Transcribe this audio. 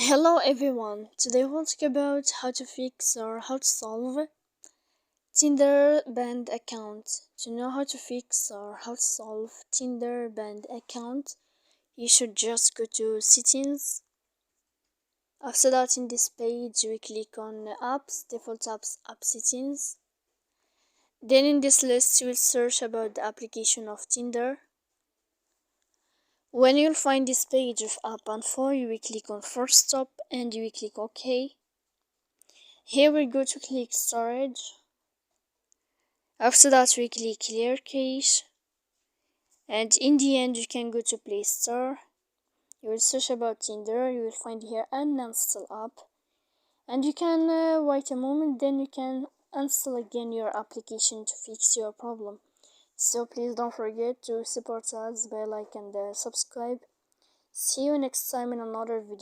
Hello everyone, today we'll talk about how to fix or how to solve Tinder banned account. To know how to fix or how to solve Tinder banned account, you should just go to settings. After that, in this page we click on apps, default apps, app settings. Then in this list you will search about the application of Tinder. When you'll find this page of app info, you will click on first stop and you will click OK. Here we go to click storage. After that we click clear cache, and in the end you can go to Play Store. You will search about Tinder, you will find here uninstall app, and you can wait a moment, then you can install again your application to fix your problem. So please don't forget to support us by like and subscribe. See you next time in another video.